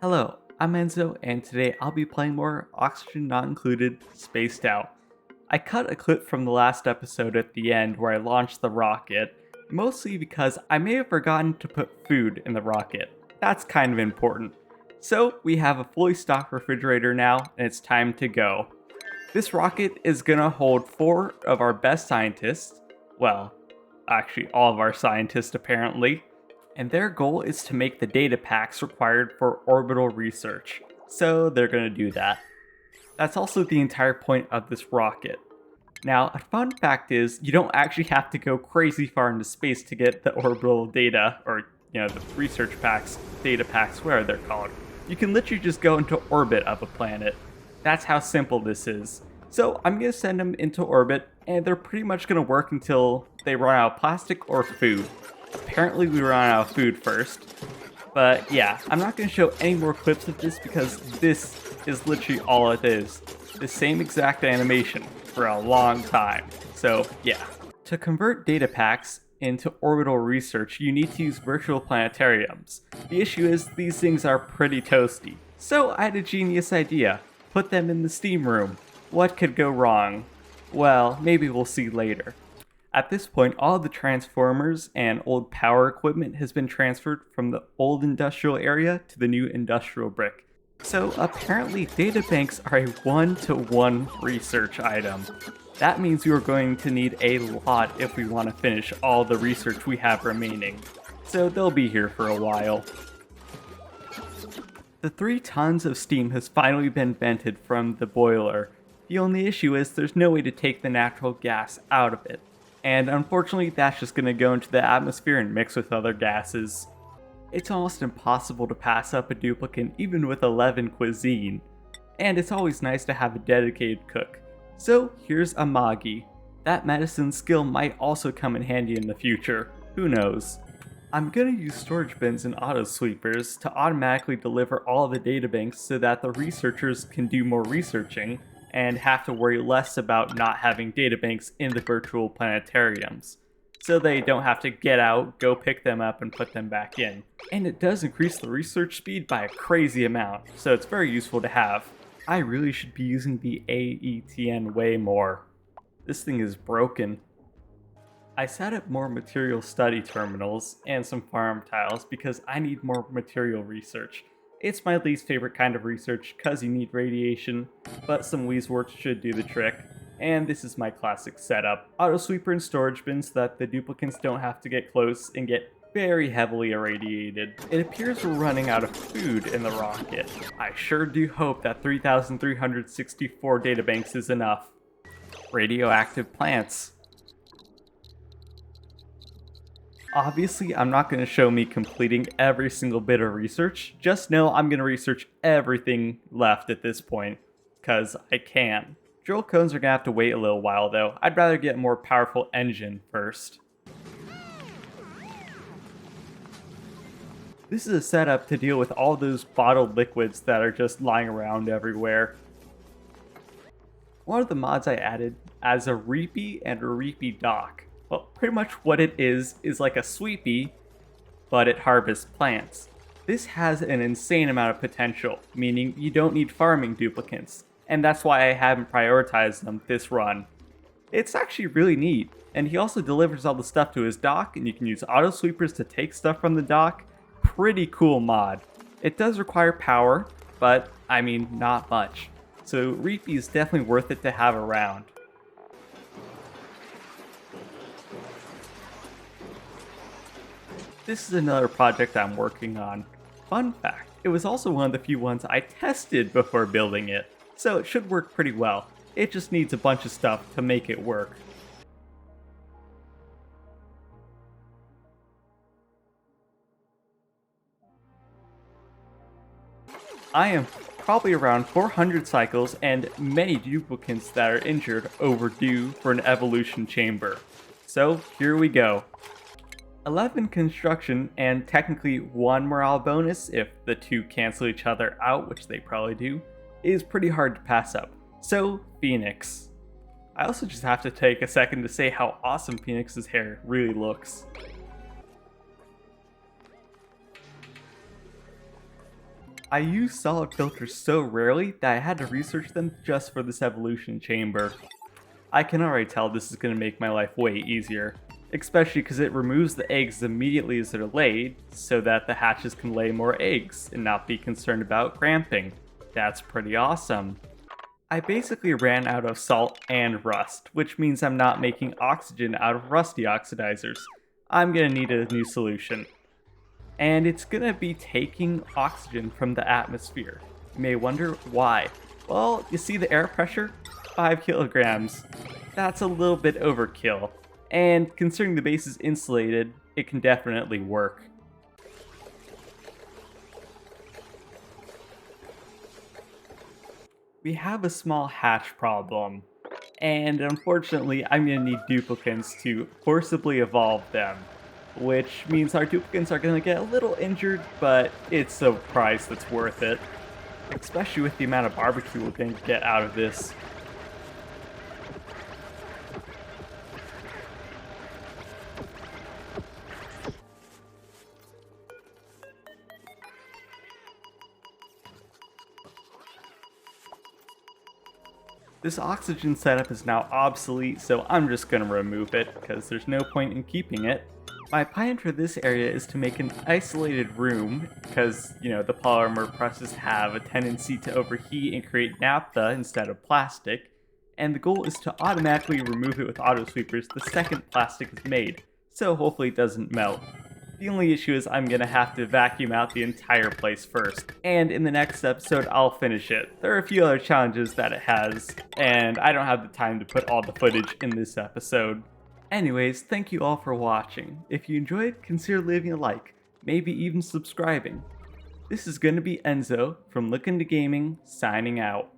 Hello, I'm Enzo, and today I'll be playing more Oxygen Not Included Spaced Out. I cut a clip from the last episode at the end where I launched the rocket, mostly because I may have forgotten to put food in the rocket. That's kind of important. So we have a fully stocked refrigerator now, and it's time to go. This rocket is gonna hold 4 of our best scientists, well, actually all of our scientists apparently, and their goal is to make the data packs required for orbital research. So they're gonna do that. That's also the entire point of this rocket. Now, a fun fact is, you don't actually have to go crazy far into space to get the orbital data, or, the research packs, data packs, whatever they're called. You can literally just go into orbit of a planet. That's how simple this is. So I'm gonna send them into orbit, and they're pretty much gonna work until they run out of plastic or food. Apparently we ran out of food first. But yeah, I'm not gonna show any more clips of this because this is literally all it is. The same exact animation for a long time. So yeah. To convert data packs into orbital research, you need to use virtual planetariums. The issue is these things are pretty toasty. So I had a genius idea. Put them in the steam room. What could go wrong? Well, maybe we'll see later. At this point, all the transformers and old power equipment has been transferred from the old industrial area to the new industrial brick. So apparently databanks are a 1-to-1 research item. That means we are going to need a lot if we want to finish all the research we have remaining. So they'll be here for a while. The 3 tons of steam has finally been vented from the boiler. The only issue is there's no way to take the natural gas out of it. And unfortunately, that's just going to go into the atmosphere and mix with other gases. It's almost impossible to pass up a duplicant even with 11 cuisine. And it's always nice to have a dedicated cook. So here's a Magi. That medicine skill might also come in handy in the future. Who knows? I'm going to use storage bins and auto sweepers to automatically deliver all of the databanks so that the researchers can do more researching and have to worry less about not having databanks in the virtual planetariums. So they don't have to get out, go pick them up, and put them back in. And it does increase the research speed by a crazy amount, so it's very useful to have. I really should be using the AETN way more. This thing is broken. I set up more material study terminals and some farm tiles because I need more material research. It's my least favorite kind of research because you need radiation, but some Weezeworts should do the trick. And this is my classic setup. Auto sweeper and storage bins so that the duplicants don't have to get close and get very heavily irradiated. It appears we're running out of food in the rocket. I sure do hope that 3,364 databanks is enough. Radioactive plants. Obviously, I'm not going to show me completing every single bit of research. Just know I'm going to research everything left at this point, because I can. Drill cones are going to have to wait a little while though. I'd rather get a more powerful engine first. This is a setup to deal with all those bottled liquids that are just lying around everywhere. One of the mods I added as a Reapy and a Reapy dock. Well, pretty much what it is like a sweepy, but it harvests plants. This has an insane amount of potential, meaning you don't need farming duplicants, and that's why I haven't prioritized them this run. It's actually really neat, and he also delivers all the stuff to his dock, and you can use auto sweepers to take stuff from the dock. Pretty cool mod. It does require power, but I mean, not much. So Reapy is definitely worth it to have around. This is another project I'm working on. Fun fact, it was also one of the few ones I tested before building it, so it should work pretty well. It just needs a bunch of stuff to make it work. I am probably around 400 cycles and many duplicants that are injured overdue for an evolution chamber. So here we go. 11 construction and technically 1 morale bonus if the 2 cancel each other out, which they probably do, is pretty hard to pass up. So, Phoenix. I also just have to take a second to say how awesome Phoenix's hair really looks. I use solid filters so rarely that I had to research them just for this evolution chamber. I can already tell this is going to make my life way easier, especially because it removes the eggs immediately as they're laid so that the hatches can lay more eggs and not be concerned about cramping. That's pretty awesome. I basically ran out of salt and rust, which means I'm not making oxygen out of rusty oxidizers. I'm gonna need a new solution. And it's gonna be taking oxygen from the atmosphere. You may wonder why. Well, you see the air pressure? 5 kilograms. That's a little bit overkill. And considering the base is insulated, it can definitely work. We have a small hatch problem, and unfortunately I'm going to need duplicants to forcibly evolve them, which means our duplicants are going to get a little injured, but it's a price that's worth it, especially with the amount of barbecue we're going to get out of this. This oxygen setup is now obsolete, so I'm just going to remove it, because there's no point in keeping it. My plan for this area is to make an isolated room, because, the polymer presses have a tendency to overheat and create naphtha instead of plastic, and the goal is to automatically remove it with auto sweepers the second plastic is made, so hopefully it doesn't melt. The only issue is I'm gonna have to vacuum out the entire place first, and in the next episode I'll finish it. There are a few other challenges that it has, and I don't have the time to put all the footage in this episode. Anyways, thank you all for watching. If you enjoyed, consider leaving a like, maybe even subscribing. This is gonna be Enzo from LookIntoGaming, signing out.